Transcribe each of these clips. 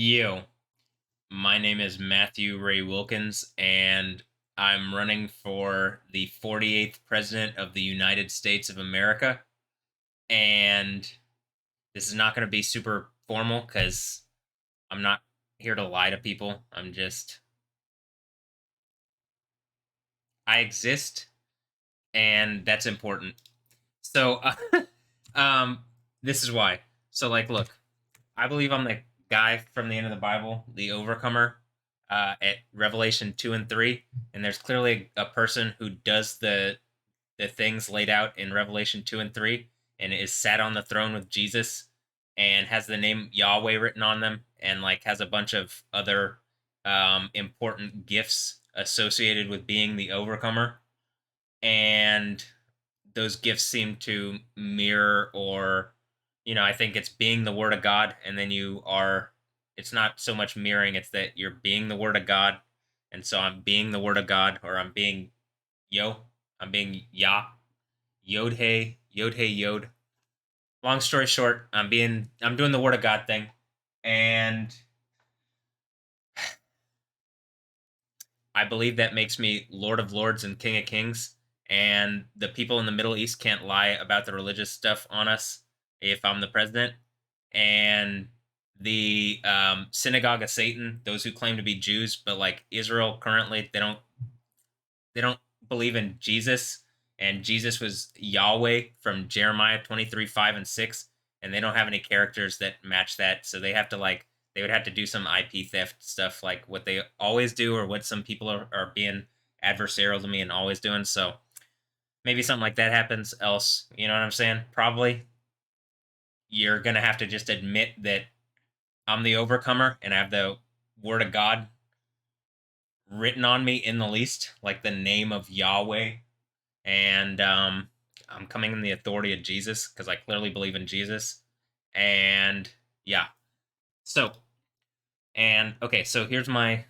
Yo, my name is Matthew Ray Wilkins, and I'm running for the 48th President of the United States of America. And this is not going to be super formal because I'm not here to lie to people. I exist, and that's important. So, um, this is why. So, like, look, I believe I'm the guy from the end of the Bible, the overcomer, at Revelation 2 and 3. And there's clearly a person who does the things laid out in Revelation 2 and 3 and is sat on the throne with Jesus and has the name Yahweh written on them and like has a bunch of other important gifts associated with being the overcomer. And those gifts seem to mirror or I think it's being the word of God, and then it's not so much mirroring, it's that you're being the word of God. And so I'm being the word of God, or yo I'm being Yah, Yod Hey Yod. Long story short, I'm doing the word of God thing. And I believe that makes me Lord of Lords and King of Kings. And the people in the Middle East can't lie about the religious stuff on us if I'm the president. And the synagogue of Satan, those who claim to be Jews, but like Israel currently, they don't believe in Jesus. And Jesus was Yahweh from Jeremiah 23, 5 and 6. And they don't have any characters that match that. So they would have to do some IP theft stuff like what they always do or what some people are being adversarial to me and always doing. So maybe something like that happens else. You know what I'm saying? Probably you're going to have to just admit that I'm the overcomer and I have the word of God written on me in the least, like the name of Yahweh. And I'm coming in the authority of Jesus because I clearly believe in Jesus. And yeah. So, and okay, so here's my.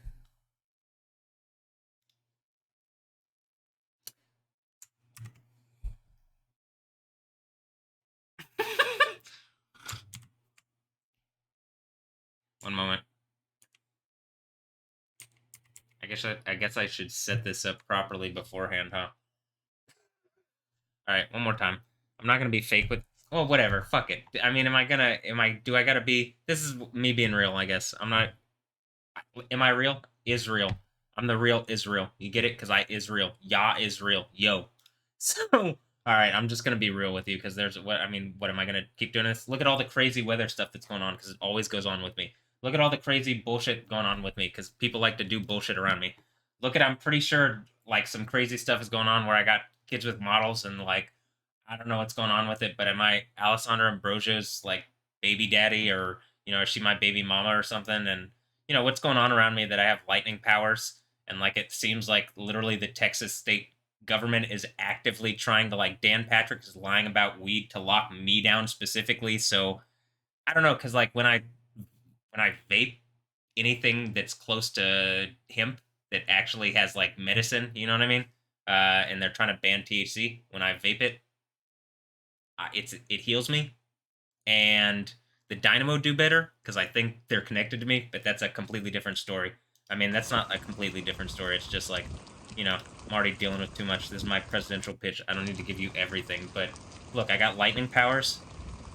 One moment. I guess I should set this up properly beforehand, huh? All right, one more time. I'm not gonna be fake with. Well, whatever. Fuck it. I mean, am I gonna? Am I? Do I gotta be? This is me being real. I guess I'm not. Am I real? Israel. I'm the real Israel. You get it? Because I Israel. Yah Israel. Yo. So, all right. I'm just gonna be real with you because there's what I mean. What am I gonna keep doing this? Look at all the crazy weather stuff that's going on because it always goes on with me. Look at all the crazy bullshit going on with me because people like to do bullshit around me. Look at I'm pretty sure like some crazy stuff is going on where I got kids with models and like I don't know what's going on with it, but am I Alessandra Ambrosio's like baby daddy or is she my baby mama or something? And what's going on around me that I have lightning powers and like it seems like literally the Texas state government is actively trying to like Dan Patrick is lying about weed to lock me down specifically. So I don't know because like when I vape anything that's close to hemp that actually has like medicine, you know what I mean? And they're trying to ban THC. When I vape it, it heals me, and the Dynamo do better because I think they're connected to me. But that's a completely different story. I mean, that's not a completely different story. It's just like, I'm already dealing with too much. This is my presidential pitch. I don't need to give you everything, but look, I got lightning powers,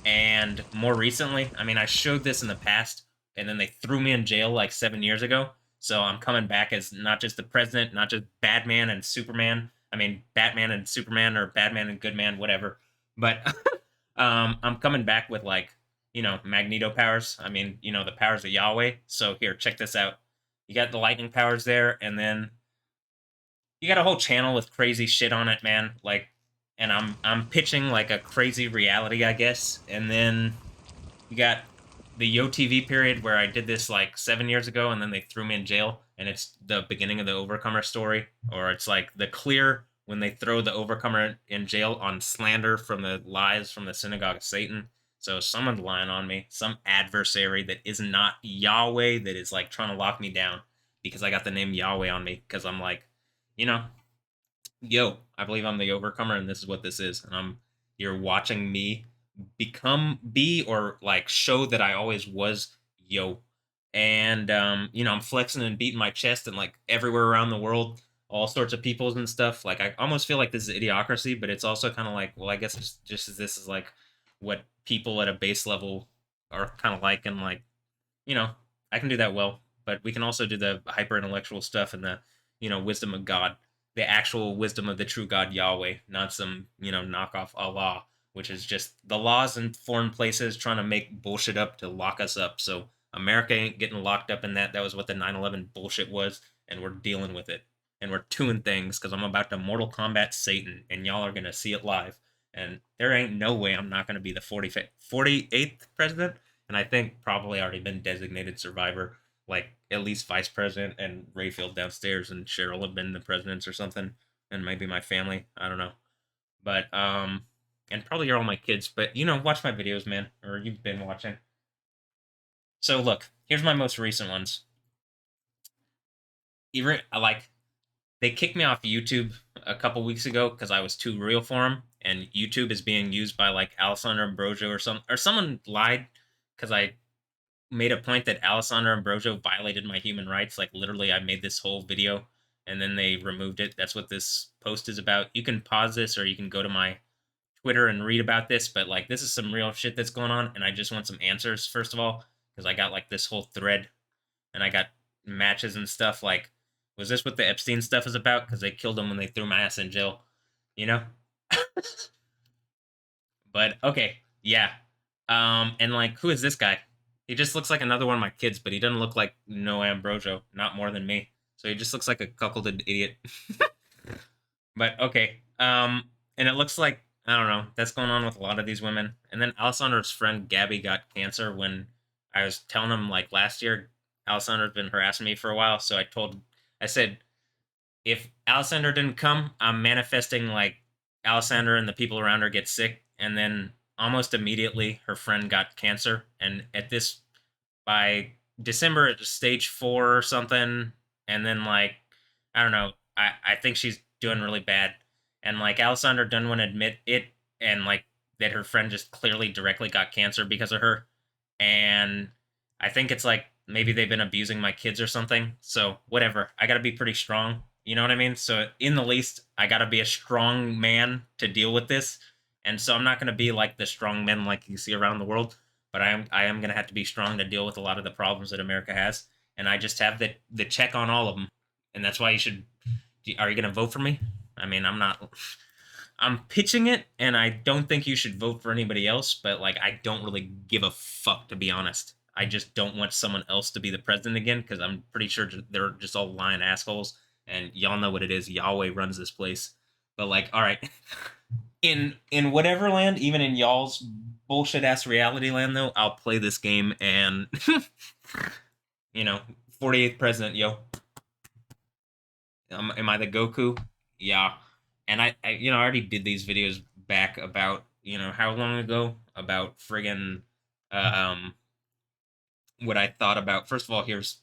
and more recently, I mean, I showed this in the past, and then they threw me in jail like 7 years ago. So I'm coming back as not just the president, not just Batman and Superman. I mean, Batman and Superman or Batman and Goodman, whatever. But I'm coming back with like, Magneto powers. I mean, the powers of Yahweh. So here, check this out. You got the lightning powers there, and then you got a whole channel with crazy shit on it, man. Like, and I'm pitching like a crazy reality, I guess. And then you got the Yo TV period where I did this like 7 years ago, and then they threw me in jail, and it's the beginning of the Overcomer story, or it's like the clear when they throw the Overcomer in jail on slander from the lies from the synagogue of Satan. So someone's lying on me, some adversary that is not Yahweh that is like trying to lock me down because I got the name Yahweh on me because I'm like, you know, yo, I believe I'm the Overcomer, and this is what this is, and you're watching me be or like show that I always was yo. and I'm flexing and beating my chest and like everywhere around the world, all sorts of peoples and stuff. Like I almost feel like this is idiocracy, but it's also kind of like, well, I guess it's just as this is like what people at a base level are kind of like, and like you know, I can do that well, but we can also do the hyper intellectual stuff and the, wisdom of God, the actual wisdom of the true God Yahweh, not some, knockoff Allah, which is just the laws in foreign places trying to make bullshit up to lock us up. So America ain't getting locked up in that. That was what the 9/11 bullshit was, and we're dealing with it. And we're doing things because I'm about to Mortal Kombat Satan, and y'all are going to see it live. And there ain't no way I'm not going to be the 48th president, and I think probably already been designated survivor. Like at least vice president and Rayfield downstairs and Cheryl have been the presidents or something, and maybe my family. I don't know, but and probably you're all my kids. But watch my videos, man, or you've been watching. So look, here's my most recent ones. Even like they kicked me off YouTube a couple weeks ago because I was too real for them, and YouTube is being used by like Alessandro Ambrosio or someone lied because I made a point that Alessandro Ambrosio violated my human rights. Like literally, I made this whole video and then they removed it. That's what this post is about. You can pause this or you can go to my Twitter and read about this, but like this is some real shit that's going on, and I just want some answers first of all because I got like this whole thread and I got matches and stuff. Like, was this what the Epstein stuff is about? Because they killed him when they threw my ass in jail, you know? But okay, yeah. And like, who is this guy? He just looks like another one of my kids, but he doesn't look like no Ambrosio, not more than me. So he just looks like a cuckolded idiot. But okay, and it looks like I don't know. That's going on with a lot of these women. And then Alessandro's friend Gabby got cancer when I was telling him like last year. Alessandro's been harassing me for a while, so I said, if Alessandra didn't come, I'm manifesting like Alessandra and the people around her get sick, and then almost immediately her friend got cancer, and at this by December it's stage 4 or something, and then like I don't know, I think she's doing really bad, and like Alessandra doesn't want to admit it, and like that her friend just clearly directly got cancer because of her, and I think it's like maybe they've been abusing my kids or something. So whatever, I got to be pretty strong. You know what I mean? So in the least, I got to be a strong man to deal with this. And so I'm not going to be like the strong men like you see around the world, but I am going to have to be strong to deal with a lot of the problems that America has. And I just have the check on all of them. And that's why you should. Are you going to vote for me? I mean, I'm not. I'm pitching it, and I don't think you should vote for anybody else, but like I don't really give a fuck, to be honest. I just don't want someone else to be the president again because I'm pretty sure they're just all lying assholes, and y'all know what it is. Yahweh runs this place. But like, all right, in whatever land, even in y'all's bullshit ass reality land, though, I'll play this game and 48th president, yo. Am I the Goku? Yeah. And I already did these videos back about, how long ago? About friggin' um, what I thought about. First of all, here's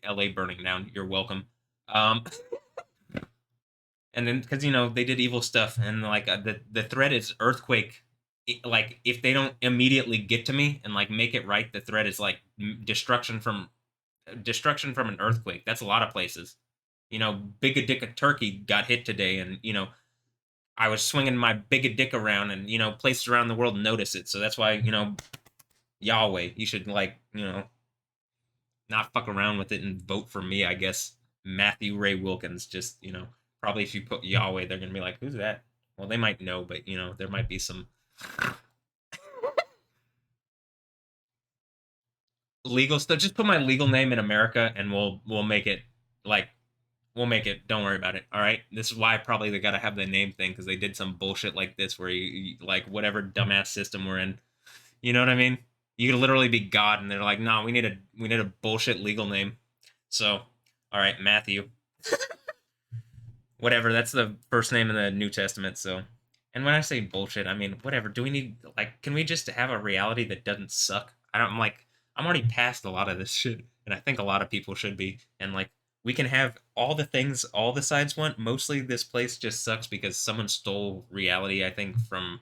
LA burning down. You're welcome. Um, and then, because, they did evil stuff. And, like, the threat is earthquake. Like, if they don't immediately get to me and, like, make it right, the threat is, like, destruction from an earthquake. That's a lot of places. Big Dick of Turkey got hit today, and I was swinging my big dick around, and places around the world notice it. So that's why Yahweh, you should like not fuck around with it and vote for me. I guess Matthew Ray Wilkins. Just probably if you put Yahweh, they're gonna be like, who's that? Well, they might know, but there might be some legal stuff. Just put my legal name in America, and we'll make it like we'll make it. Don't worry about it. All right. This is why probably they gotta have the name thing because they did some bullshit like this where you like whatever dumbass system we're in. You know what I mean? You could literally be God, and they're like, "No, we need a bullshit legal name." So, all right, Matthew. Whatever. That's the first name in the New Testament. So, and when I say bullshit, I mean whatever. Do we need like? Can we just have a reality that doesn't suck? I'm like, I'm already past a lot of this shit, and I think a lot of people should be. And like, we can have all the things all the sides want. Mostly, this place just sucks because someone stole reality. I think from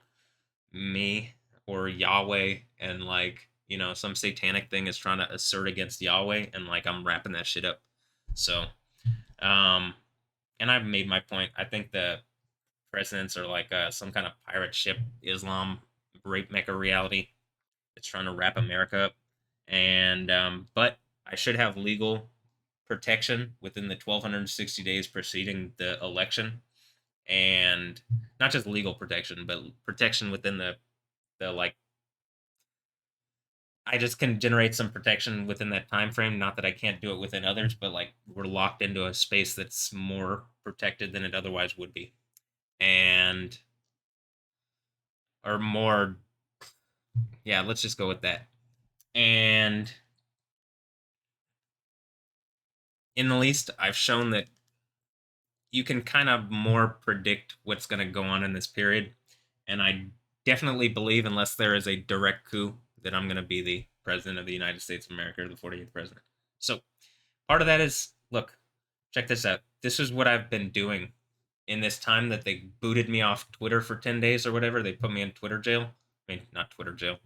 me or Yahweh, and like you know, some satanic thing is trying to assert against Yahweh, and like I'm wrapping that shit up. So, um, and I've made my point. I think the presidents are like some kind of pirate ship, Islam rape mecca reality that's trying to wrap America up. And but I should have legal protection within the 1260 days preceding the election, and not just legal protection, but protection within the like I just can generate some protection within that time frame. Not that I can't do it within others, but like we're locked into a space that's more protected than it otherwise would be, and or more. Yeah, let's just go with that. And in the least, I've shown that you can kind of more predict what's going to go on in this period. And I definitely believe, unless there is a direct coup, that I'm going to be the president of the United States of America, or the 48th president. So part of that is, look, check this out. This is what I've been doing in this time that they booted me off Twitter for 10 days or whatever. They put me in Twitter jail. I mean, not Twitter jail,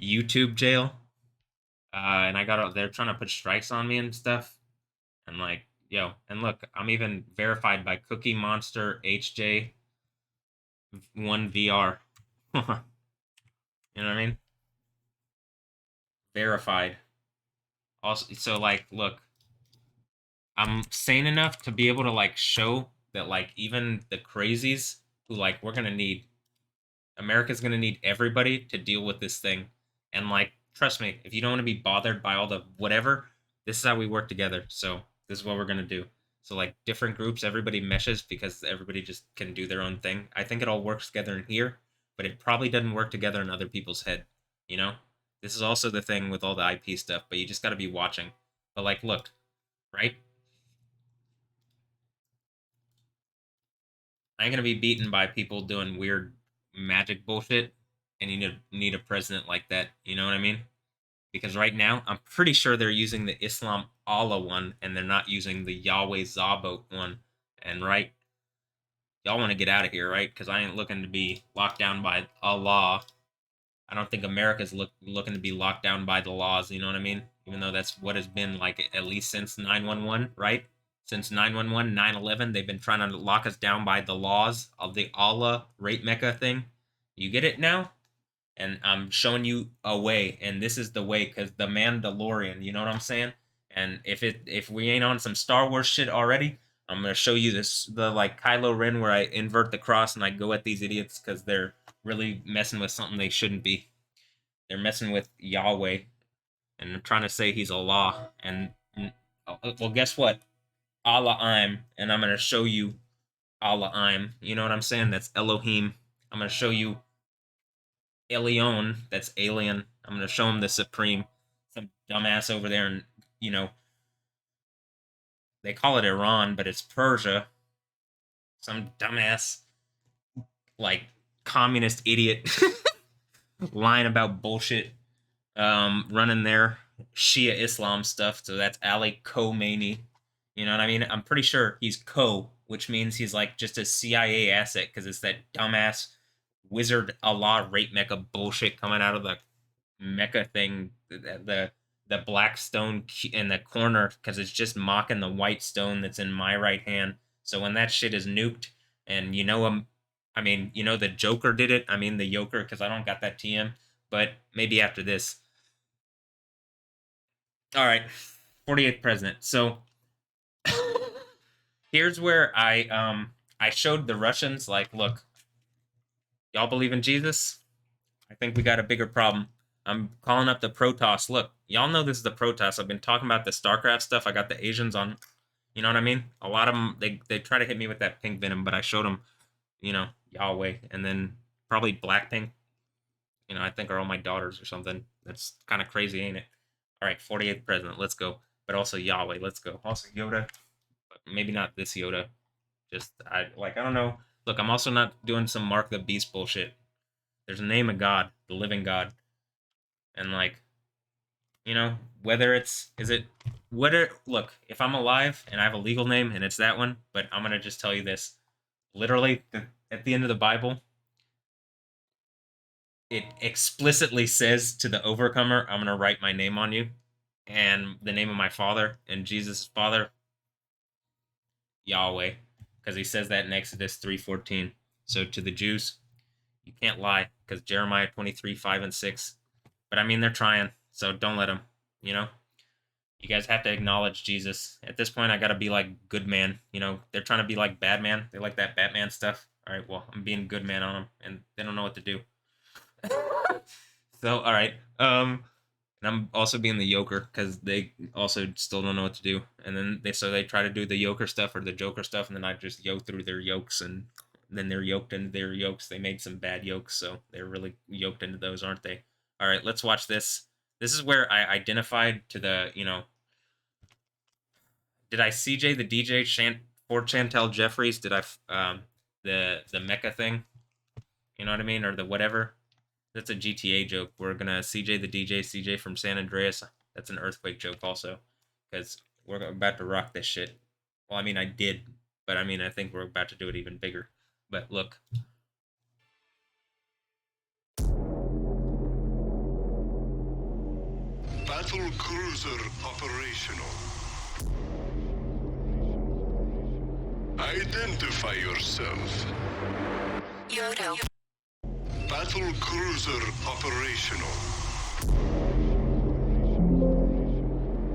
YouTube jail. And I got, they're trying to put strikes on me and stuff. And like, yo, and look, I'm even verified by Cookie Monster HJ1 VR. You know what I mean? Verified. Also, so like, look, I'm sane enough to be able to like show that like even the crazies who like we're gonna need America's gonna need everybody to deal with this thing. And like, trust me, if you don't want to be bothered by all the whatever, this is how we work together. So this is what we're gonna do. So like different groups, everybody meshes because everybody just can do their own thing. I think it all works together in here, but it probably doesn't work together in other people's head. You know? This is also the thing with all the IP stuff, but you just gotta be watching. But like, look, right? I ain't gonna be beaten by people doing weird magic bullshit, and you need a president like that. You know what I mean? Because right now, I'm pretty sure they're using the Islam Allah one, and they're not using the Yahweh Zabot one. And right, y'all want to get out of here, right? Because I ain't looking to be locked down by Allah. I don't think America's looking to be locked down by the laws. You know what I mean? Even though that's what has been like at least since 911, right? Since 911, 9/11, they've been trying to lock us down by the laws of the Allah rape mecca thing. You get it now? And I'm showing you a way, and this is the way because the Mandalorian, you know what I'm saying? And if we ain't on some Star Wars shit already, I'm gonna show you this the like Kylo Ren where I invert the cross and I go at these idiots because they're really messing with something they shouldn't be. They're messing with Yahweh and they're trying to say he's Allah. And well, guess what? Allah I'm, and I'm gonna show you Allah I'm. You know what I'm saying? That's Elohim. I'm gonna show you Elion, that's alien. I'm gonna show him the Supreme. Some dumbass over there, and you know they call it Iran, but it's Persia. Some dumbass, like communist idiot, lying about bullshit. Running their Shia Islam stuff. So that's Ali Khomeini. You know what I mean? I'm pretty sure he's which means he's like just a CIA asset because it's that dumbass wizard Allah rape mecca bullshit coming out of the Mecca thing, the black stone in the corner because it's just mocking the white stone that's in my right hand. So when that shit is nuked, and you know I mean, you know the Joker did it. I mean the Joker because I don't got that TM, but maybe after this. All right, 48th president. So here's where I showed the Russians like, look, y'all believe in Jesus? I think we got a bigger problem. I'm calling up the Protoss. Look, y'all know this is the Protoss. I've been talking about the StarCraft stuff. I got the Asians on. You know what I mean? A lot of them, they try to hit me with that pink venom, but I showed them, you know, Yahweh, and then probably Blackpink. You know, I think are all my daughters or something. That's kind of crazy, ain't it? All right, 48th president. Let's go. But also Yahweh. Let's go. Also Yoda. But maybe not this Yoda. Just I don't know. Look, I'm also not doing some Mark the Beast bullshit. There's a name of God, the living God, and like, you know, whether it's is it whether look, if I'm alive and I have a legal name and it's that one, but I'm gonna just tell you this. Literally, at the end of the Bible, it explicitly says to the overcomer, I'm going to write my name on you and the name of my father and Jesus' father, Yahweh, because he says that in Exodus 3:14. So to the Jews, you can't lie because Jeremiah 23:5 and 6. But I mean, they're trying, so don't let them. You know, you guys have to acknowledge Jesus. At this point, I gotta be like good man. You know, they're trying to be like Batman. They like that Batman stuff. All right, well, I'm being good man on them, and they don't know what to do. So, all right. And I'm also being the Joker because they also still don't know what to do. And then they try to do the Joker stuff or the Joker stuff, and then I just yoke through their yokes, and then they're yoked into their yokes. They made some bad yokes, so they're really yoked into those, aren't they? All right, let's watch this. This is where I identified to the, did I CJ the DJ for Chantel Jeffries? Did I the mecha thing? You know what I mean, or the whatever? That's a GTA joke. We're gonna CJ the DJ, CJ from San Andreas. That's an earthquake joke also, because we're about to rock this shit. Well, I mean, I did, but I mean, I think we're about to do it even bigger. But look. Battle cruiser operational. Identify yourself. Yodo. Battle cruiser operational.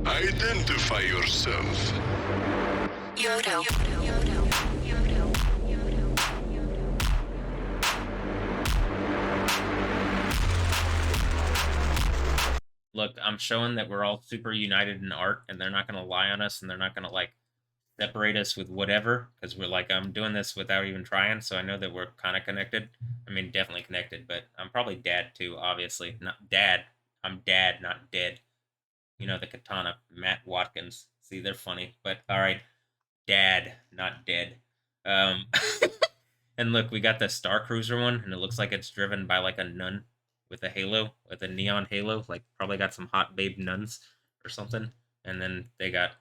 Identify yourself. Yodo. Look, I'm showing that we're all super united in art, and they're not gonna lie on us, and they're not gonna like separate us with whatever, because we're like, I'm doing this without even trying, so I know that we're kind of connected. I mean, definitely connected, but I'm probably dad too, obviously. Not dad. I'm dad, not dead. You know, the katana, Matt Watkins. See, they're funny, but all right, dad, not dead. Um, and look, we got the Star Cruiser one, and it looks like it's driven by like a nun with a halo, with a neon halo, like probably got some hot babe nuns or something. And then they got,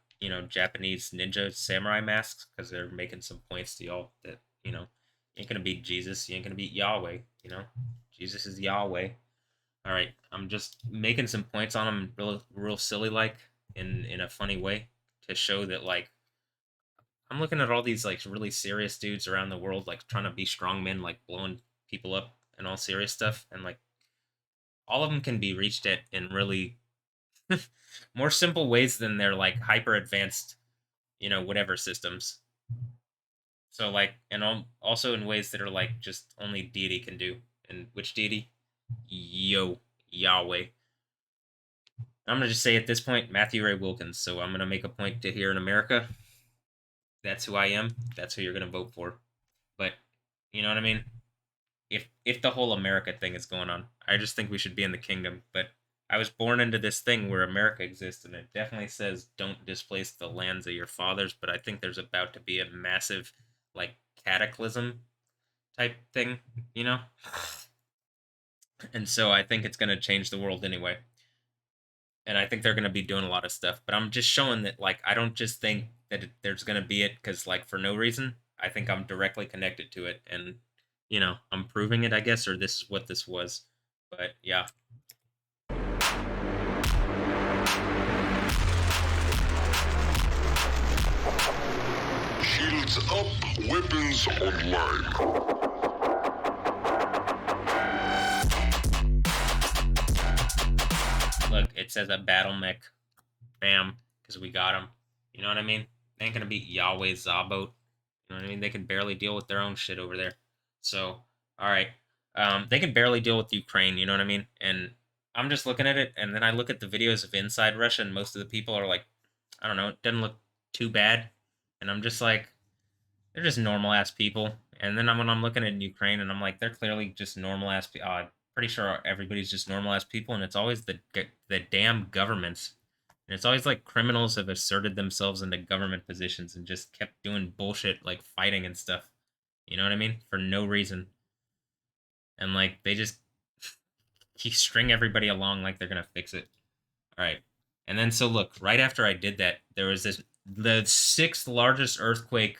Japanese ninja samurai masks because they're making some points to y'all that, you ain't gonna beat Jesus, you ain't gonna beat Yahweh, Jesus is Yahweh. All right, I'm just making some points on them, real silly like, in a funny way, to show that like I'm looking at all these like really serious dudes around the world, like trying to be strong men, like blowing people up and all serious stuff, and like all of them can be reached at in really more simple ways than their like hyper advanced, whatever systems. So like, and also in ways that are like just only deity can do. And which deity? Yahweh. I'm gonna just say at this point, Matthew Ray Wilkins. So I'm gonna make a point to here in America. That's who I am. That's who you're gonna vote for. But you know what I mean? If the whole America thing is going on, I just think we should be in the kingdom. But I was born into this thing where America exists, and it definitely says don't displace the lands of your fathers. But I think there's about to be a massive, like, cataclysm type thing, you know? And so I think it's going to change the world anyway. And I think they're going to be doing a lot of stuff. But I'm just showing that, like, I don't just think that there's going to be it because, like, for no reason. I think I'm directly connected to it. And, I'm proving it, I guess, or this is what this was. But, yeah. Shields up, weapons online. Look, it says a battle mech. Bam. Because we got him. You know what I mean? They ain't going to beat Yahweh Zabot. You know what I mean? They can barely deal with their own shit over there. So, all right. They can barely deal with Ukraine. You know what I mean? And I'm just looking at it, and then I look at the videos of inside Russia, and most of the people are like, I don't know, it doesn't look too bad. And I'm just like, they're just normal ass people. And then when I'm looking at Ukraine, and I'm like, they're clearly just normal ass people. Pretty sure everybody's just normal ass people, and it's always the damn governments. And it's always like criminals have asserted themselves into government positions and just kept doing bullshit like fighting and stuff. You know what I mean? For no reason. And like they just string everybody along like they're gonna fix it. All right. And then so look, right after I did that, there was the sixth largest earthquake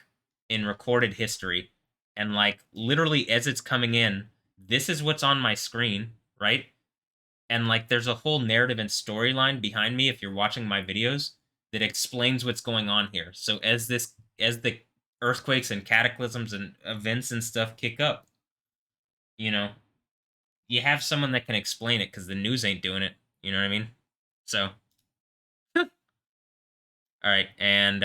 in recorded history. And like literally as it's coming in, this is what's on my screen. right? And like there's a whole narrative and storyline behind me if you're watching my videos that explains what's going on here. So as the earthquakes and cataclysms and events and stuff kick up, you know, you have someone that can explain it because the news ain't doing it. You know what I mean? So, all right, and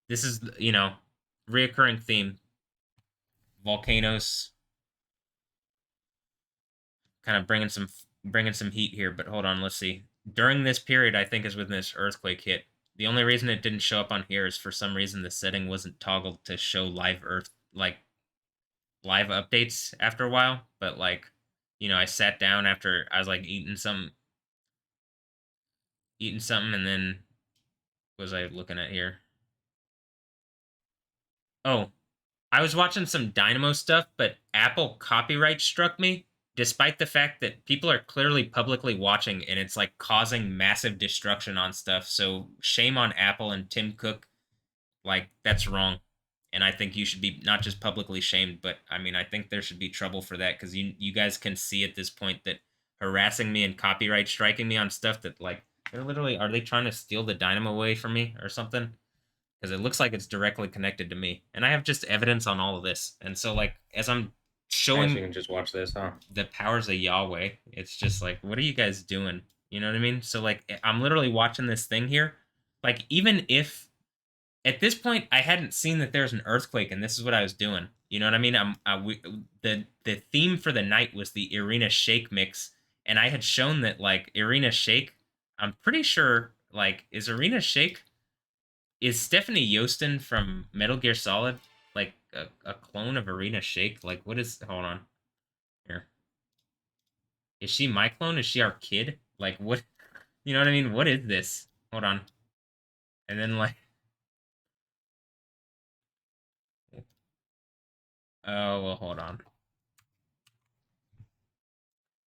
this is reoccurring theme: volcanoes, kind of bringing some heat here. But hold on, let's see. During this period, I think is when this earthquake hit. The only reason it didn't show up on here is for some reason the setting wasn't toggled to show live updates after a while. But like, I sat down after I was like eating something, and then what was I looking at here? Oh, I was watching some Dynamo stuff, but Apple copyright struck me, despite the fact that people are clearly publicly watching and it's like causing massive destruction on stuff. So shame on Apple and Tim Cook. Like, that's wrong. And I think you should be not just publicly shamed, but I mean, I think there should be trouble for that because you guys can see at this point that harassing me and copyright striking me on stuff that like they're literally are they trying to steal the Dynamo away from me or something? Because it looks like it's directly connected to me, and I have just evidence on all of this. And so, like, as I'm showing, you can just watch this, huh? the powers of Yahweh, it's just like, what are you guys doing? You know what I mean? So, like, I'm literally watching this thing here. Like, even if at this point I hadn't seen that there's an earthquake, and this is what I was doing. You know what I mean? The theme for the night was the Irina Shayk mix, and I had shown that like Irina Shayk. I'm pretty sure like is Stephanie Yostin from Metal Gear Solid like a clone of Irina Shayk? Like, what is? Hold on, here. Is she my clone? Is she our kid? Like, what? You know what I mean? What is this? Hold on. And then like, oh well, hold on.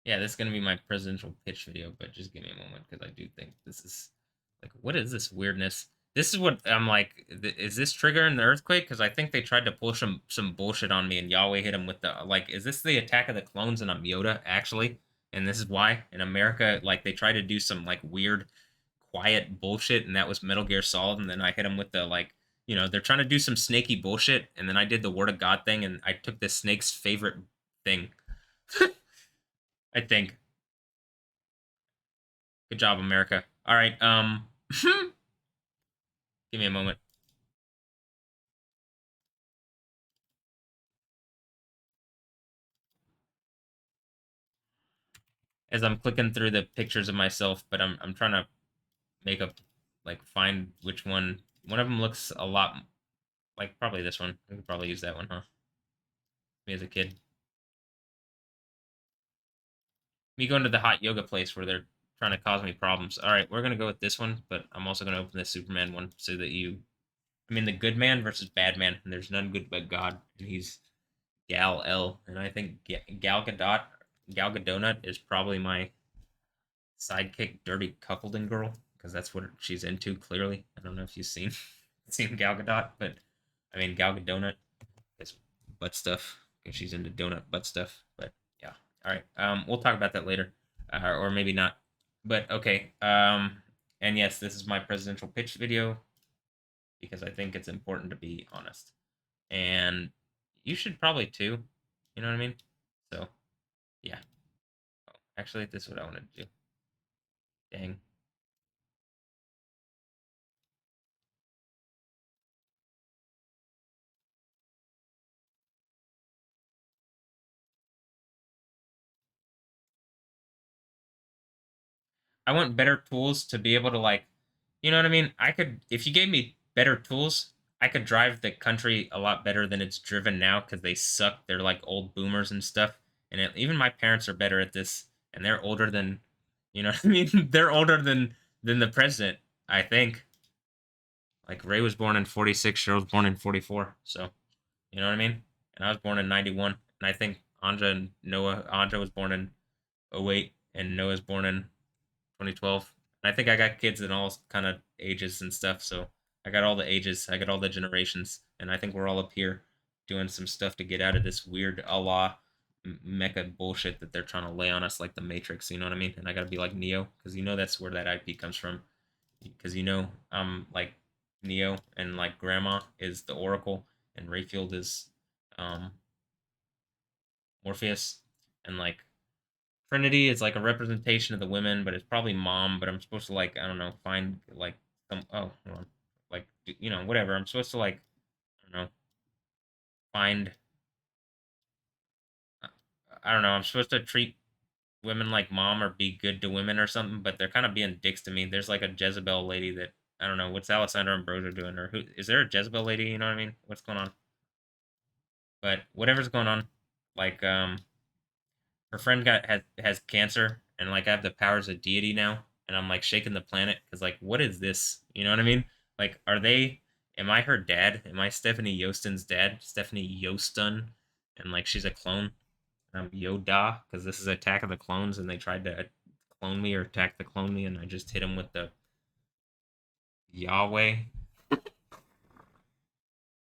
Yeah, this is gonna be my presidential pitch video, but just give me a moment because I do think this is like, what is this weirdness? This is what I'm like. Is this triggering the earthquake? Because I think they tried to pull some bullshit on me, and Yahweh hit him with the like. Is this the Attack of the Clones and I'm Yoda actually? And this is why in America, like they tried to do some like weird, quiet bullshit, and that was Metal Gear Solid. And then I hit them with the like, they're trying to do some snaky bullshit, and then I did the Word of God thing, and I took the snake's favorite thing. I think. Good job, America. All right. Give me a moment. As I'm clicking through the pictures of myself, but I'm trying to make up like find which one. One of them looks a lot like probably this one. We could probably use that one, huh? Me as a kid. Me going to the hot yoga place where they're trying to cause me problems. All right, we're gonna go with this one, but I'm also gonna open the Superman one so that I mean, the good man versus bad man, and there's none good but God, and he's Gal L, and I think Gal Gadot is probably my sidekick, dirty cuckolding girl, because that's what she's into. Clearly, I don't know if you've seen seen Gal Gadot, but I mean Gal Gadot is butt stuff because she's into donut butt stuff. But yeah, all right. We'll talk about that later, or maybe not. But okay. And yes, this is my presidential pitch video because I think it's important to be honest, and you should probably too. You know what I mean? So yeah. Oh, actually, this is what I want to do. Dang. I want better tools to be able to like, you know what I mean? I could if you gave me better tools, I could drive the country a lot better than it's driven now because they suck. They're like old boomers and stuff. And even my parents are better at this, and they're older than, you know what I mean? They're older than the president, I think. Like Ray was born in 46, Cheryl was born in 44. So, you know what I mean? And I was born in 91. And I think Anja was born in '08, and Noah's born in 2012. And I think I got kids in all kind of ages and stuff. So I got all the ages, I got all the generations, and I think we're all up here. doing some stuff to get out of this weird Allah mecha bullshit that they're trying to lay on us, like the Matrix. You know what I mean? And I gotta be like Neo, because you know that's where that IP comes from. Because you know I'm like Neo, and like Grandma is the Oracle, and Rayfield is um Morpheus, and like Trinity is like a representation of the women, but it's probably mom. But I'm supposed to like, I don't know, find like some, oh hold on, like you know, whatever. I'm supposed to like, I don't know, find, I don't know. I'm supposed to treat women like mom or be good to women or something, but they're kind of being dicks to me. There's like a Jezebel lady that, I don't know, what's Alessandra Ambrosio doing, or who is there a Jezebel lady? You know what I mean? What's going on? But whatever's going on, like her friend has cancer, and like I have the powers of deity now, and I'm like shaking the planet because like what is this? You know what I mean? Like, are they? Am I her dad? Am I Stephanie Yostin's dad? Stephanie Yostin, and like she's a clone. I'm Yoda because this is Attack of the Clones, and they tried to clone me or attack the clone me, and I just hit him with the Yahweh.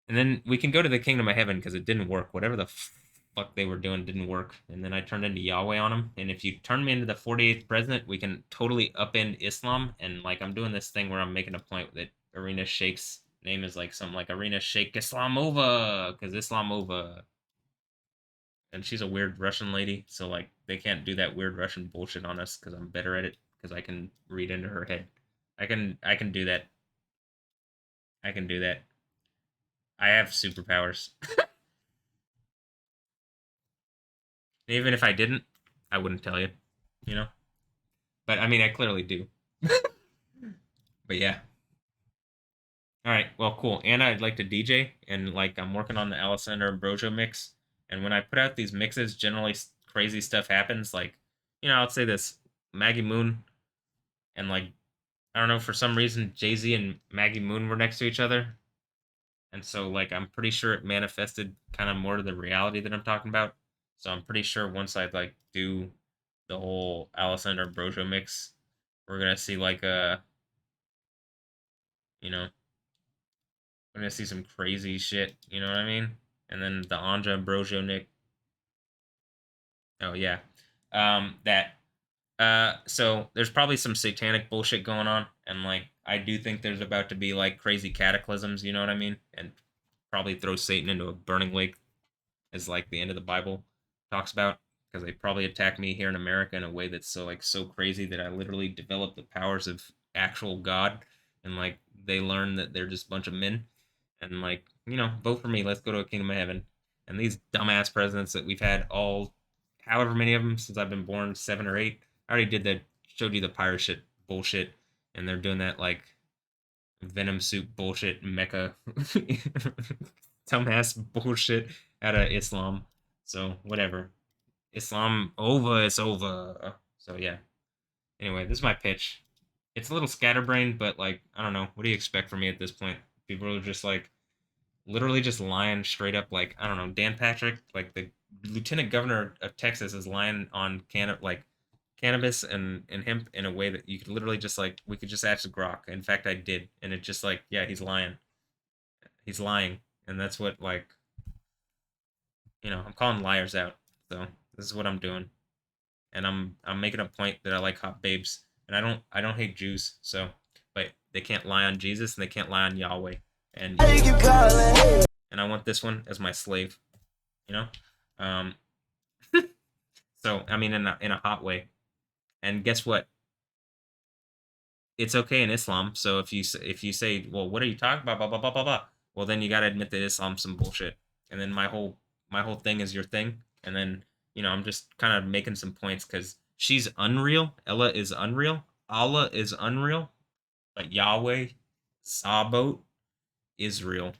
And then we can go to the Kingdom of Heaven because it didn't work. Whatever the fuck they were doing didn't work. And then I turned into Yahweh on him. And if you turn me into the 48th president, we can totally upend Islam. And like I'm doing this thing where I'm making a point that Arena Sheikh's name is like something like Arena Sheikh Islamova because Islamova. And she's a weird Russian lady, so like they can't do that weird Russian bullshit on us because I'm better at it because I can read into her head. I can do that. I can do that. I have superpowers. Even if I didn't, I wouldn't tell you, you know? But I mean, I clearly do. But yeah. All right, well, cool. And I'd like to DJ, and like I'm working on the Alessandro Ambrosio mix. And when I put out these mixes, generally crazy stuff happens. Like, you know, I'll say this: Maggie Moon and like I don't know, for some reason Jay-Z and Maggie Moon were next to each other. And so like I'm pretty sure it manifested kind of more to the reality that I'm talking about. So I'm pretty sure once I like do the whole Alessandro Ambrosio mix, we're gonna see like you know, we're gonna see some crazy shit, you know what I mean? And then the Anja Ambrosio Nick. Oh yeah. That so there's probably some satanic bullshit going on, and like I do think there's about to be like crazy cataclysms, you know what I mean? And probably throw Satan into a burning lake, as like the end of the Bible talks about, because they probably attack me here in America in a way that's so like so crazy that I literally develop the powers of actual God, and like they learn that they're just a bunch of men, and like you know, vote for me. Let's go to a kingdom of heaven. And these dumbass presidents that we've had all, however many of them since I've been born, 7 or 8. I already did that. Showed you the pirate shit bullshit, and they're doing that like venom suit bullshit mecha dumbass bullshit out of Islam. So whatever. Islam over, it's over. So yeah. Anyway, this is my pitch. It's a little scatterbrained, but like I don't know. What do you expect from me at this point? People are just like literally just lying straight up. Like I don't know. Dan Patrick, like the lieutenant governor of Texas, is lying on cannabis and hemp in a way that you could literally just like we could just ask Grok. In fact, I did, and it just like yeah, he's lying. He's lying, and that's what like you know. I'm calling liars out. So this is what I'm doing, and I'm making a point that I like hot babes, and I don't hate Jews. So, but they can't lie on Jesus, and they can't lie on Yahweh, and I want this one as my slave. You know, um. So I mean, in a hot way. And guess what? It's okay in Islam. So if you say, well, what are you talking about? Blah blah blah blah blah. Well, then you gotta admit that Islam's some bullshit. And then my whole thing is your thing. And then you know I'm just kind of making some points because she's unreal. Ella is unreal. Allah is unreal. But Yahweh, Sabot, is real,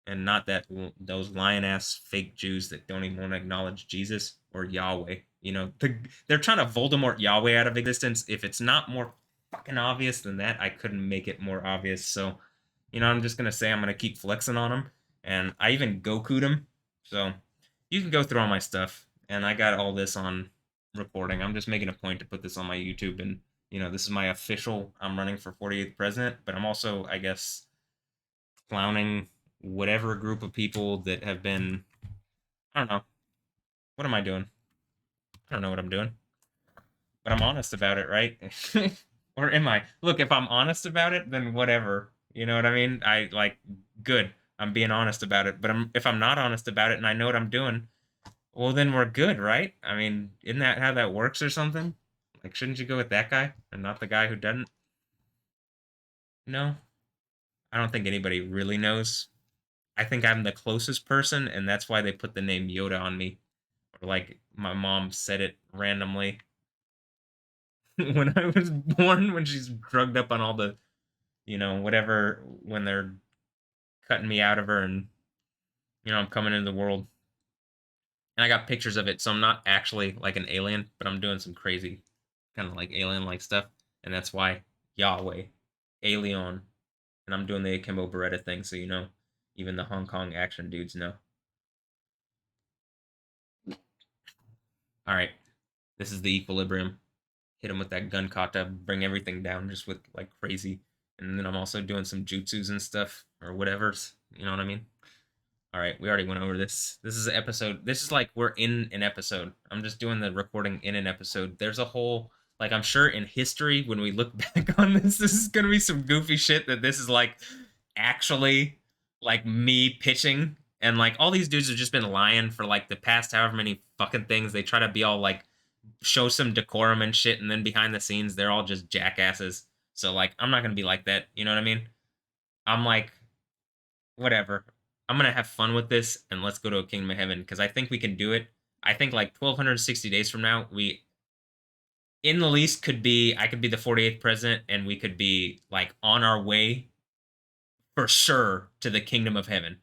and not that those lion ass fake Jews that don't even want to acknowledge Jesus or Yahweh. You know, they're trying to Voldemort Yahweh out of existence. If it's not more fucking obvious than that, I couldn't make it more obvious. So, you know, I'm just gonna say I'm gonna keep flexing on him, and I even Goku'd him. So you can go through all my stuff, and I got all this on recording. I'm just making a point to put this on my YouTube, and you know, this is my official. I'm running for 48th president, but I'm also, I guess, clowning whatever group of people that have been, I don't know. What am I doing? I don't know what I'm doing. But I'm honest about it, right? Or am I? Look, if I'm honest about it, then whatever. You know what I mean? I like good. I'm being honest about it. But if I'm not honest about it and I know what I'm doing, well then we're good, right? I mean, isn't that how that works or something? Like, shouldn't you go with that guy and not the guy who doesn't? No, I don't think anybody really knows. I think I'm the closest person, and that's why they put the name Yoda on me. Or like my mom said it randomly when I was born, when she's drugged up on all the, whatever, when they're cutting me out of her and, I'm coming into the world. And I got pictures of it, so I'm not actually like an alien, but I'm doing some crazy kind of like alien like stuff. And that's why Yahweh, Alien. And I'm doing the Akimbo Beretta thing, so even the Hong Kong action dudes know. All right, this is the equilibrium. Hit him with that gun kata, bring everything down just with like crazy. And then I'm also doing some jutsus and stuff or whatever's, you know what I mean? All right, we already went over this. This is an episode. This is like we're in an episode. I'm just doing the recording in an episode. There's a whole, like, I'm sure in history when we look back on this is gonna be some goofy shit that this is like actually like me pitching, and like all these dudes have just been lying for like the past however many fucking things. They try to be all like show some decorum and shit, and then behind the scenes they're all just jackasses. So like I'm not gonna be like that. You know what I mean? I'm like whatever. I'm gonna have fun with this, and let's go to a kingdom of heaven because I think we can do it. I think like 1260 days from now, we in the least could be I could be the 48th president, and we could be like on our way for sure to the kingdom of heaven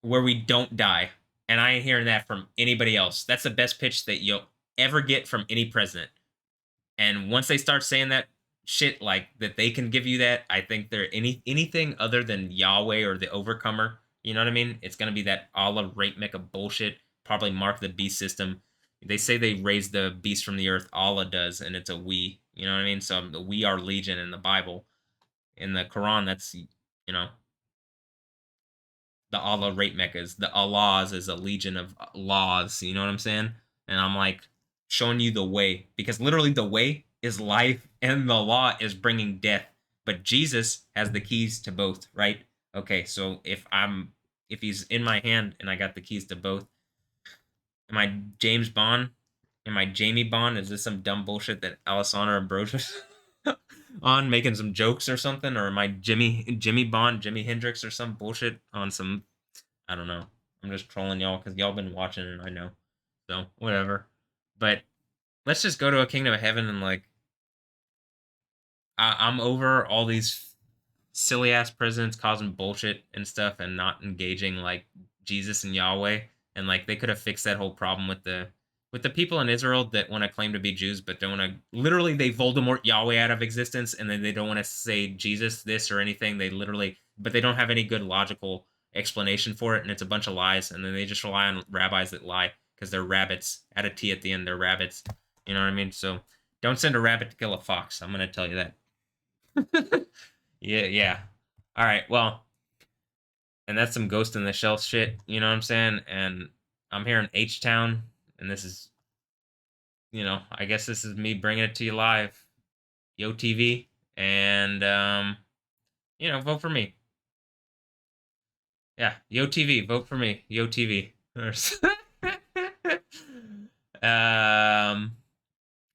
where we don't die. And I ain't hearing that from anybody else. That's the best pitch that you'll ever get from any president. And once they start saying that shit, like that they can give you that, I think they're anything other than Yahweh or the Overcomer. You know what I mean? It's gonna be that Allah rate mecha bullshit. Probably Mark the Beast system. They say they raised the beast from the earth. Allah does, and it's a we. You know what I mean? So we are legion in the Bible. In the Quran, that's the Allah rate mechas. The Allahs is a legion of laws. You know what I'm saying? And I'm like showing you the way because literally the way is life and the law is bringing death. But Jesus has the keys to both, right? Okay, so if he's in my hand and I got the keys to both, am I James Bond? Am I Jamie Bond? Is this some dumb bullshit that Alessandra Ambrosius on making some jokes or something? Or am I Jimmy Bond, Jimi Hendrix or some bullshit on some I don't know. I'm just trolling y'all because y'all been watching and I know. So whatever. But let's just go to a kingdom of heaven and like I'm over all these silly ass presidents causing bullshit and stuff and not engaging like Jesus and Yahweh. And like they could have fixed that whole problem with the people in Israel that want to claim to be Jews but don't want to literally they Voldemort Yahweh out of existence and then they don't want to say Jesus this or anything. They literally but they don't have any good logical explanation for it and it's a bunch of lies and then they just rely on rabbis that lie because they're rabbits. Add a T at the end, they're rabbits. You know what I mean? So don't send a rabbit to kill a fox. I'm gonna tell you that. Yeah. All right. Well, and that's some Ghost in the Shell shit. You know what I'm saying? And I'm here in H Town, and this is, I guess this is me bringing it to you live, Yo TV, and vote for me. Yeah, Yo TV, vote for me, Yo TV. And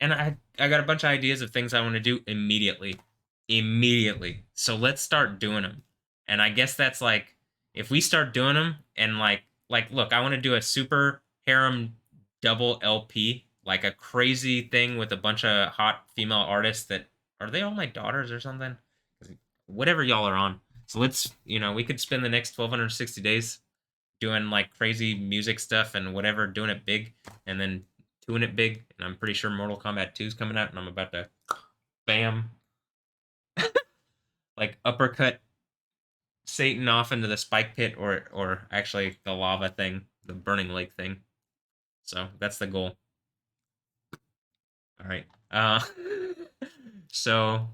I got a bunch of ideas of things I want to do immediately. Immediately. So let's start doing them. And I guess that's like if we start doing them and like look, I want to do a super harem double LP, like a crazy thing with a bunch of hot female artists that are they all my daughters or something? Whatever y'all are on. So let's, we could spend the next 1260 days doing like crazy music stuff and whatever, doing it big and then doing it big. And I'm pretty sure Mortal Kombat 2 is coming out and I'm about to bam like uppercut Satan off into the spike pit or actually the lava thing, the burning lake thing. So that's the goal. All right. So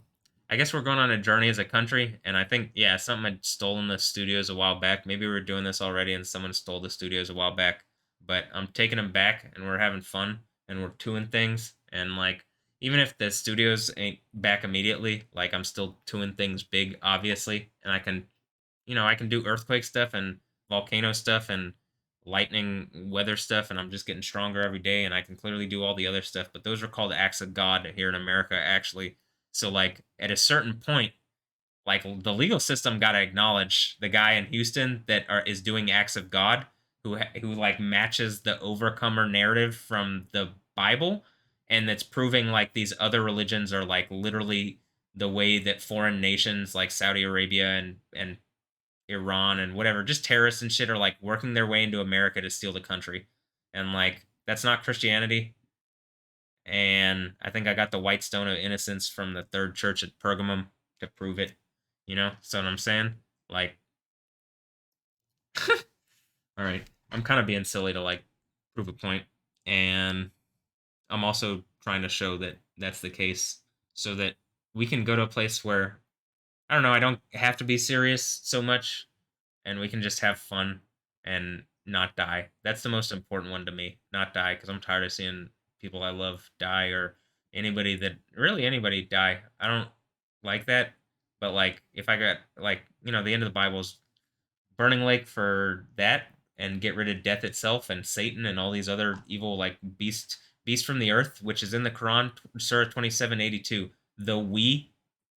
I guess we're going on a journey as a country, and I think, yeah, something had stolen the studios a while back. Maybe we were doing this already, and someone stole the studios a while back. But I'm taking them back, and we're having fun, and we're doing things, and like, even if the studios ain't back immediately, like I'm still doing things big, obviously, and I can do earthquake stuff and volcano stuff and lightning weather stuff, and I'm just getting stronger every day, and I can clearly do all the other stuff. But those are called acts of God here in America, actually. So like at a certain point, like the legal system got to acknowledge the guy in Houston that is doing acts of God, who like matches the overcomer narrative from the Bible, and that's proving like these other religions are like literally the way that foreign nations like Saudi Arabia and Iran and whatever, just terrorists and shit are like working their way into America to steal the country. And like that's not Christianity. And I think I got the white stone of innocence from the third church at Pergamum to prove it. So what I'm saying? Like, all right, I'm kind of being silly to like prove a point, and I'm also trying to show that that's the case, so that we can go to a place where I don't know, I don't have to be serious so much, and we can just have fun and not die. That's the most important one to me, not die, because I'm tired of seeing people I love die or anybody die. I don't like that. But like, if I got like, the end of the Bible is burning lake for that, and get rid of death itself and Satan and all these other evil like beast from the earth, which is in the Quran, Surah 2782. The we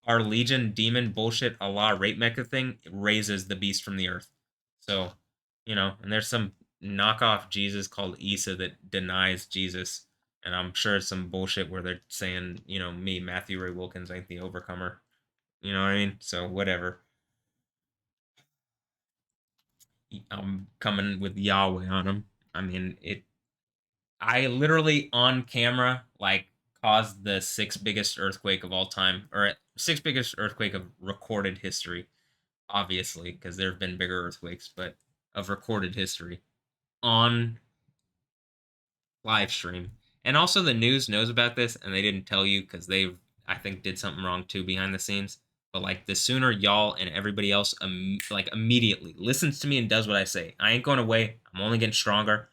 our legion demon bullshit Allah rape mecha thing raises the beast from the earth. So, and there's some knockoff Jesus called Isa that denies Jesus. And I'm sure it's some bullshit where they're saying, me, Matthew Ray Wilkins, ain't the overcomer. You know what I mean? So whatever. I'm coming with Yahweh on him. I mean, I literally on camera like caused the sixth biggest earthquake of all time, or sixth biggest earthquake of recorded history. Obviously, because there have been bigger earthquakes, but of recorded history on live stream. And also, the news knows about this, and they didn't tell you because they, I think, did something wrong too behind the scenes. But like, the sooner y'all and everybody else, like immediately listens to me and does what I say, I ain't going away. I'm only getting stronger.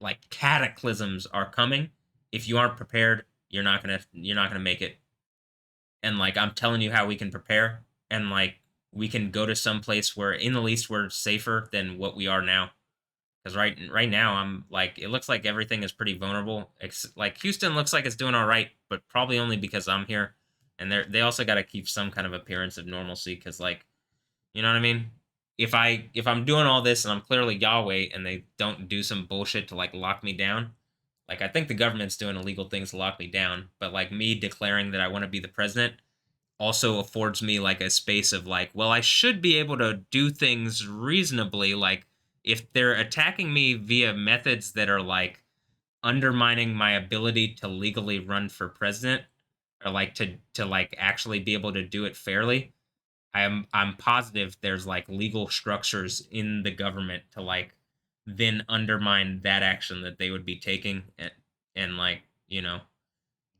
Like cataclysms are coming. If you aren't prepared, you're not gonna make it. And like, I'm telling you how we can prepare, and like we can go to some place where in the least we're safer than what we are now. Because right now I'm like, it looks like everything is pretty vulnerable. Like Houston looks like it's doing all right, but probably only because I'm here, and they also got to keep some kind of appearance of normalcy. Because like, you know what I mean? If I'm doing all this and I'm clearly Yahweh, and they don't do some bullshit to like lock me down, like I think the government's doing illegal things to lock me down, but like me declaring that I want to be the president also affords me like a space of like, well, I should be able to do things reasonably. Like if they're attacking me via methods that are like undermining my ability to legally run for president, or like to like actually be able to do it fairly, I'm positive there's like legal structures in the government to like then undermine that action that they would be taking, and like,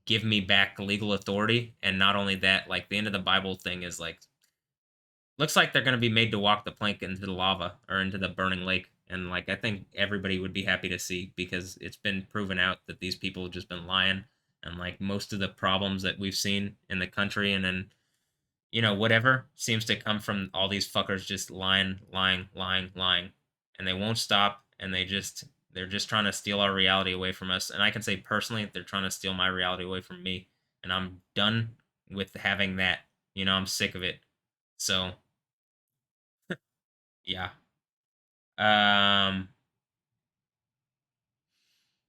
give me back legal authority. And not only that, like the end of the Bible thing is like, looks like they're going to be made to walk the plank into the lava or into the burning lake. And like, I think everybody would be happy to see, because it's been proven out that these people have just been lying. And like most of the problems that we've seen in the country and in, whatever, seems to come from all these fuckers just lying, lying, lying, lying. And they won't stop. And they're just trying to steal our reality away from us. And I can say personally, they're trying to steal my reality away from me. And I'm done with having that. I'm sick of it. So, yeah. Um,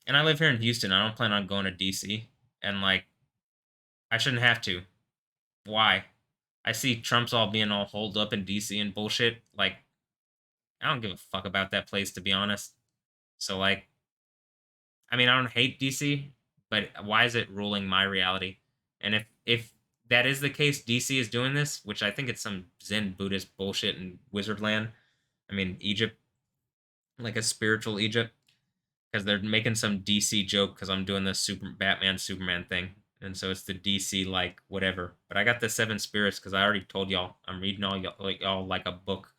and I live here in Houston. I don't plan on going to DC. And like, I shouldn't have to. Why? I see Trump's all being all holed up in DC and bullshit. Like, I don't give a fuck about that place, to be honest. So like, I mean, I don't hate DC, but why is it ruling my reality? And if that is the case, DC is doing this, which I think it's some Zen Buddhist bullshit in wizard land. I mean, Egypt, like a spiritual Egypt, because they're making some DC joke because I'm doing this Super Batman Superman thing, and so it's the DC like whatever. But I got the seven spirits because I already told y'all I'm reading y'all like a book,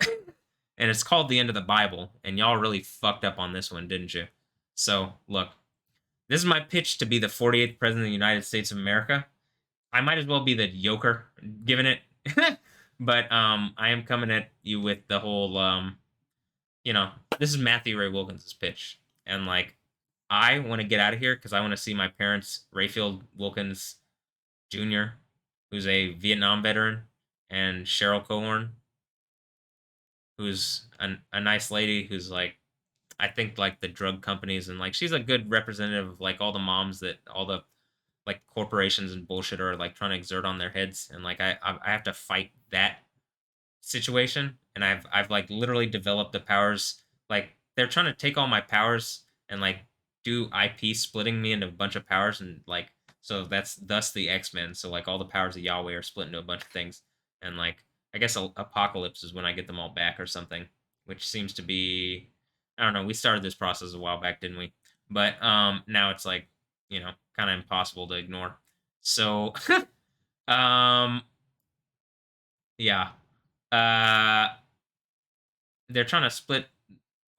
and it's called the end of the Bible. And y'all really fucked up on this one, didn't you? So look, this is my pitch to be the 48th president of the United States of America. I might as well be the Joker giving it, but I am coming at you with the whole this is Matthew Ray Wilkins' pitch, and like I want to get out of here because I want to see my parents, Rayfield Wilkins Jr., who's a Vietnam veteran, and Cheryl Cohorn, who's a nice lady who's like, I think like the drug companies and like she's a good representative of like all the moms that all the like corporations and bullshit are like trying to exert on their heads, and like I have to fight that situation, and I've like literally developed the powers. Like they're trying to take all my powers and like do IP splitting me into a bunch of powers, and like so that's thus the X-Men. So like all the powers of Yahweh are split into a bunch of things, and like I guess Apocalypse is when I get them all back or something, which seems to be I don't know. We started this process a while back, didn't we? But now it's like kind of impossible to ignore. So um yeah. Uh they're trying to split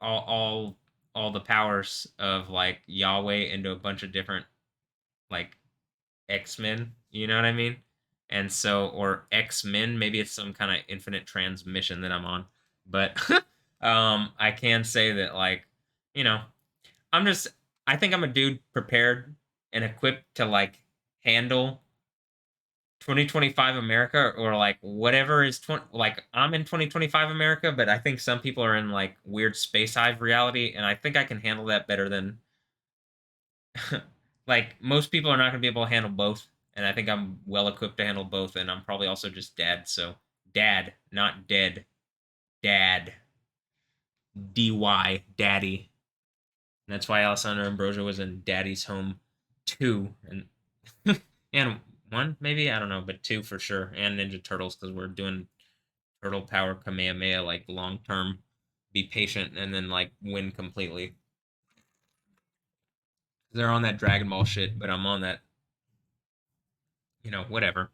all all all the powers of like Yahweh into a bunch of different like X-Men, you know what I mean? And so or X-Men, maybe it's some kind of infinite transmission that I'm on. But I can say that like, you know, I'm just I think I'm a dude prepared and equipped to like handle 2025 America or like whatever is like I'm in 2025 America, but I think some people are in like weird space hive reality, and I think I can handle that better than like most people are not going to be able to handle both, and I think I'm well equipped to handle both, and I'm probably also just dad. So dad, not dead, dad, daddy. And that's why Alessandro Ambrosio was in Daddy's Home 2 and and 1 maybe, I don't know, but 2 for sure, and Ninja Turtles because we're doing Turtle Power Kamehameha like long term, be patient and then like win completely. They're on that Dragon Ball shit, but I'm on that, whatever.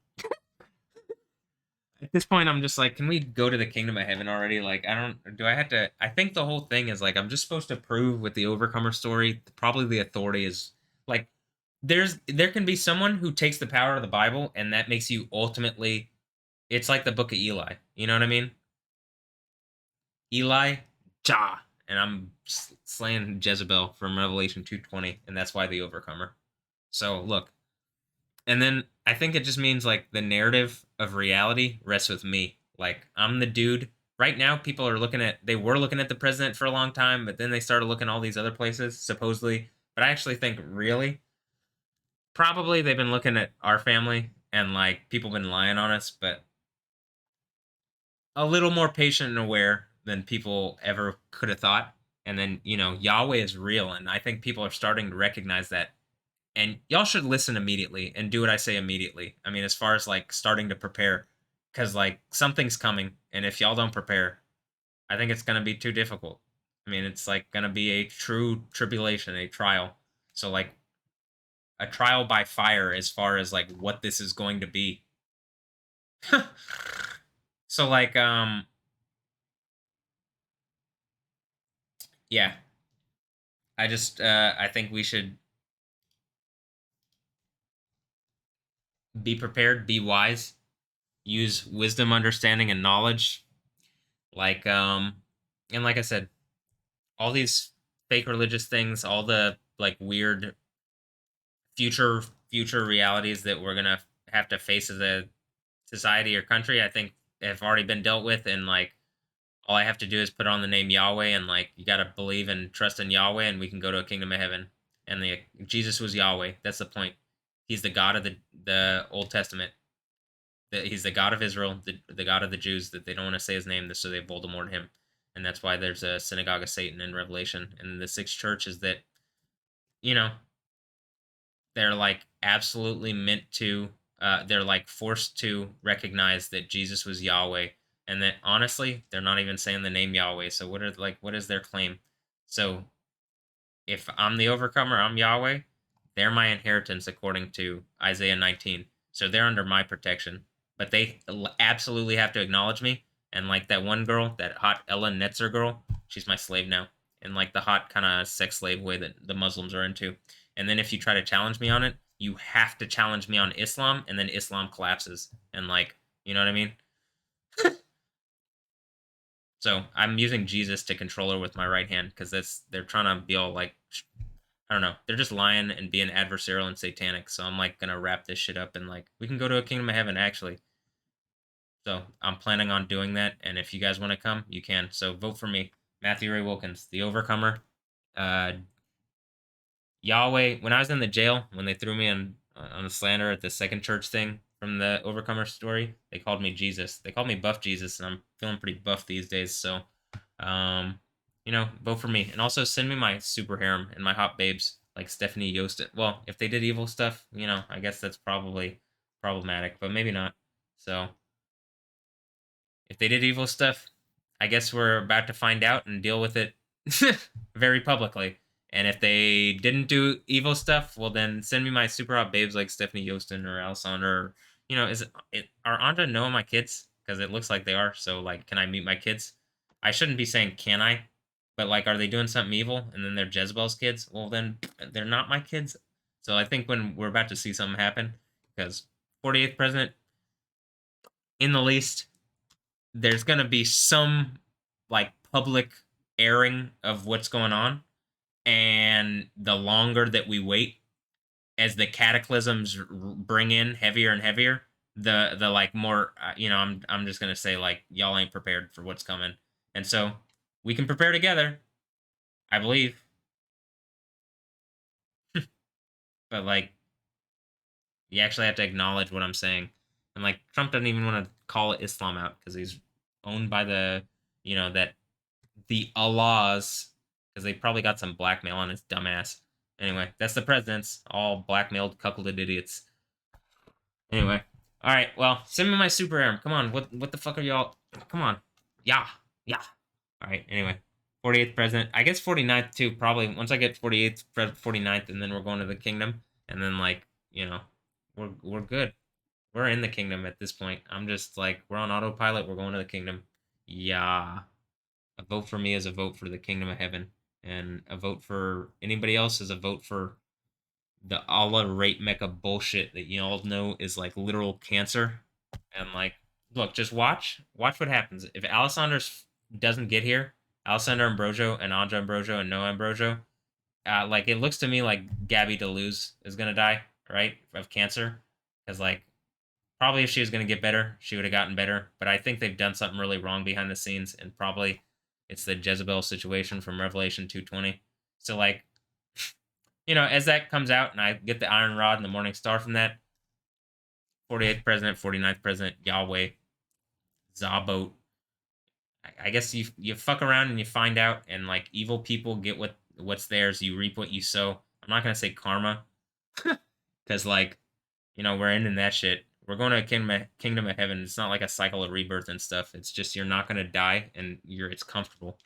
At this point, I'm just like, can we go to the kingdom of heaven already? Like, I don't. Do I have to? I think the whole thing is like, I'm just supposed to prove with the Overcomer story. Probably the authority is like, there can be someone who takes the power of the Bible, and that makes you ultimately. It's like the Book of Eli. You know what I mean? Eli, Ja, and I'm slaying Jezebel from Revelation 2:20, and that's why the Overcomer. So look, and then I think it just means like the narrative of reality rests with me. Like I'm the dude. Right now, people are they were looking at the president for a long time, but then they started looking all these other places, supposedly. But I actually think really, probably they've been looking at our family and like people been lying on us, but a little more patient and aware than people ever could have thought. And then, Yahweh is real. And I think people are starting to recognize that. And y'all should listen immediately and do what I say immediately. I mean, as far as like starting to prepare, because like something's coming. And if y'all don't prepare, I think it's going to be too difficult. I mean, it's like going to be a true tribulation, a trial. So, like, a trial by fire as far as like what this is going to be. So, like, yeah, I think we should be prepared, be wise, use wisdom, understanding, and knowledge. Like, and like I said, all these fake religious things, all the like weird future realities that we're gonna have to face as a society or country, I think have already been dealt with, and like all I have to do is put on the name Yahweh, and like you gotta believe and trust in Yahweh, and we can go to a kingdom of heaven. And Jesus was Yahweh. That's the point. He's the God of the Old Testament. He's the God of Israel, the God of the Jews. That they don't want to say his name, so they Voldemort him, and that's why there's a synagogue of Satan in Revelation. And the sixth church is that you know they're like absolutely meant to. They're like forced to recognize that Jesus was Yahweh, and that honestly, they're not even saying the name Yahweh. So what is their claim? So if I'm the overcomer, I'm Yahweh, They're my inheritance according to Isaiah 19. So they're under my protection. But they absolutely have to acknowledge me. And like that one girl, that hot Ellen Netzer girl, she's my slave now. In like the hot kind of sex slave way that the Muslims are into. And then if you try to challenge me on it, you have to challenge me on Islam, and then Islam collapses. And like, you know what I mean? So I'm using Jesus to control her with my right hand because they're trying to be all like, I don't know, they're just lying and being adversarial and satanic. So I'm like gonna wrap this shit up and like we can go to a kingdom of heaven actually. So I'm planning on doing that, and if you guys want to come, you can. So vote for me, Matthew Ray Wilkins, the Overcomer. Uh, Yahweh. When I was in the jail, when they threw me on the slander at the second church thing from the Overcomer story, they called me Jesus. They called me Buff Jesus, and I'm feeling pretty buff these days. So, um, vote for me, and also send me my super harem and my hot babes like Stephanie Yost. Well, if they did evil stuff, I guess that's probably problematic, but maybe not. So, if they did evil stuff, I guess we're about to find out and deal with it very publicly. And if they didn't do evil stuff, well then send me my super hot babes like Stephanie Yostin or Alessandra. Or, are Anja and Noah my kids? Because it looks like they are. So like, can I meet my kids? I shouldn't be saying can I, but like, are they doing something evil and then they're Jezebel's kids? Well then they're not my kids. So I think when we're about to see something happen, because 48th president in the least, there's gonna be some like public airing of what's going on, and the longer that we wait, as the cataclysms bring in heavier and heavier, the like more, I'm just gonna say like y'all ain't prepared for what's coming, and so we can prepare together, I believe, but like you actually have to acknowledge what I'm saying, and like Trump doesn't even want to call it Islam out because he's owned by that the Allahs, because they probably got some blackmail on his dumbass. Anyway, that's the president's all blackmailed, cuckolded idiots. Anyway, all right. Well, send me my super arm. Come on. What the fuck are y'all? Come on. Yeah, yeah. All right. Anyway, 48th president. I guess 49th too. Probably once I get 48th, 49th, and then we're going to the kingdom, and then like we're good. We're in the kingdom at this point. I'm just like we're on autopilot. We're going to the kingdom. Yeah. A vote for me is a vote for the kingdom of heaven, and a vote for anybody else is a vote for the Allah rape Mecca bullshit that you all know is like literal cancer. And like, look, just watch what happens if Alessandro doesn't get here. Alessandro Ambrosio and Anja Ambrosio and Noah Ambrosio. Like it looks to me like Gabby Deleuze is gonna die, right, of cancer, because like probably if she was gonna get better, she would have gotten better. But I think they've done something really wrong behind the scenes, and probably it's the Jezebel situation from Revelation 2:20. So like, as that comes out and I get the iron rod and the morning star from that, 48th president, 49th president, Yahweh, Zabot. I guess you fuck around and you find out, and like evil people get what's theirs. You reap what you sow. I'm not gonna say karma, because like, we're ending that shit. We're going to a kingdom of heaven. It's not like a cycle of rebirth and stuff. It's just you're not gonna die, and it's comfortable,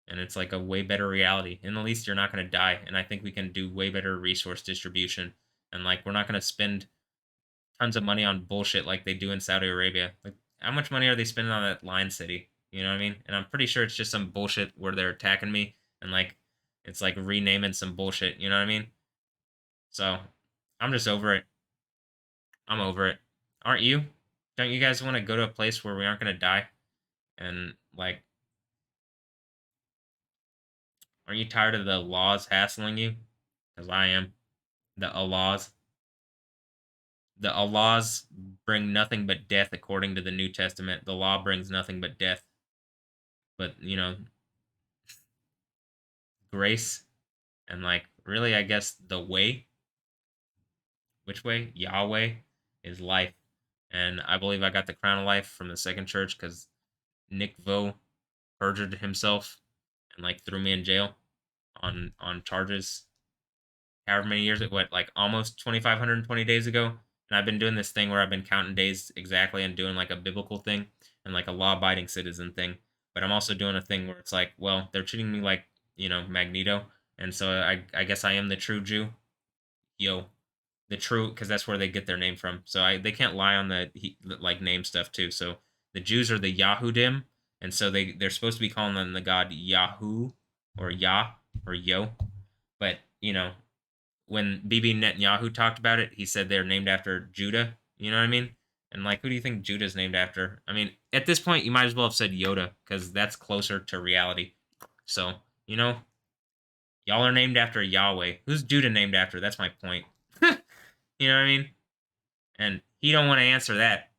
and it's like a way better reality. In the least, you're not gonna die, and I think we can do way better resource distribution, and like we're not gonna spend tons of money on bullshit like they do in Saudi Arabia. Like, how much money are they spending on that Lion City? You know what I mean? And I'm pretty sure it's just some bullshit where they're attacking me, and like it's like renaming some bullshit. You know what I mean? So I'm just over it. I'm over it. Aren't you? Don't you guys want to go to a place where we aren't gonna die? And like, aren't you tired of the laws hassling you? Because I am. The Allahs. The Allahs bring nothing but death according to the New Testament. The law brings nothing but death. But, grace and like really I guess the way, which way? Yahweh is life. And I believe I got the crown of life from the second church because Nick Vo perjured himself and like threw me in jail on charges however many years, what, like almost 2,520 days ago. And I've been doing this thing where I've been counting days exactly and doing like a biblical thing and like a law-abiding citizen thing. But I'm also doing a thing where it's like, well, they're treating me like, Magneto. And so I guess I am the true Jew. Yo, the true, because that's where they get their name from. So they can't lie on the like name stuff too. So the Jews are the Yahudim, and so they're supposed to be calling them the god Yahoo or Yah or Yo. But when Bibi Netanyahu talked about it, he said they're named after Judah. You know what I mean? And like, who do you think Judah's named after? I mean, at this point, you might as well have said Yoda because that's closer to reality. So y'all are named after Yahweh. Who's Judah named after? That's my point. You know what I mean? And he don't want to answer that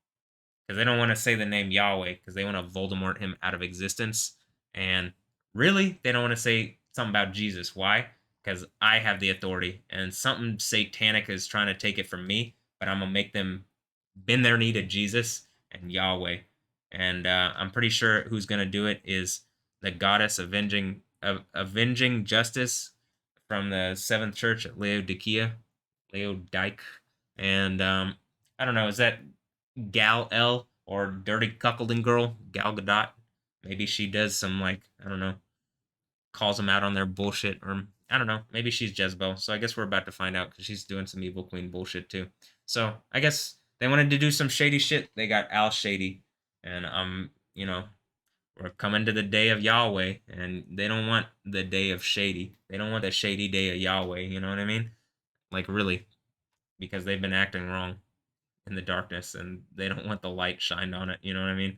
because they don't want to say the name Yahweh because they want to Voldemort him out of existence. And really, they don't want to say something about Jesus. Why? Because I have the authority, and something satanic is trying to take it from me, but I'm gonna make them bend their knee to Jesus and Yahweh. And I'm pretty sure who's gonna do it is the goddess avenging justice from the Seventh Church at Laodike, and I don't know, is that Gal L or Dirty Cuckolding Girl, Gal Gadot? Maybe she does some, like, I don't know, calls them out on their bullshit, or I don't know, maybe she's Jezebel. So I guess we're about to find out because she's doing some Evil Queen bullshit too. So I guess they wanted to do some shady shit. They got Al Shady, and we're coming to the day of Yahweh, and they don't want the day of shady. They don't want the shady day of Yahweh. You know what I mean? Like, really, because they've been acting wrong in the darkness, and they don't want the light shined on it. You know what I mean?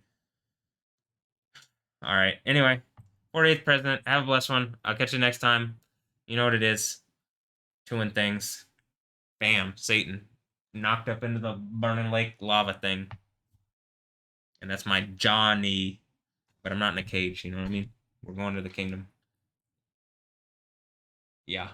All right. Anyway, 48th president. Have a blessed one. I'll catch you next time. You know what it is. Two and things. Bam. Satan. Knocked up into the burning lake lava thing. And that's my Johnny. But I'm not in a cage. You know what I mean? We're going to the kingdom. Yeah.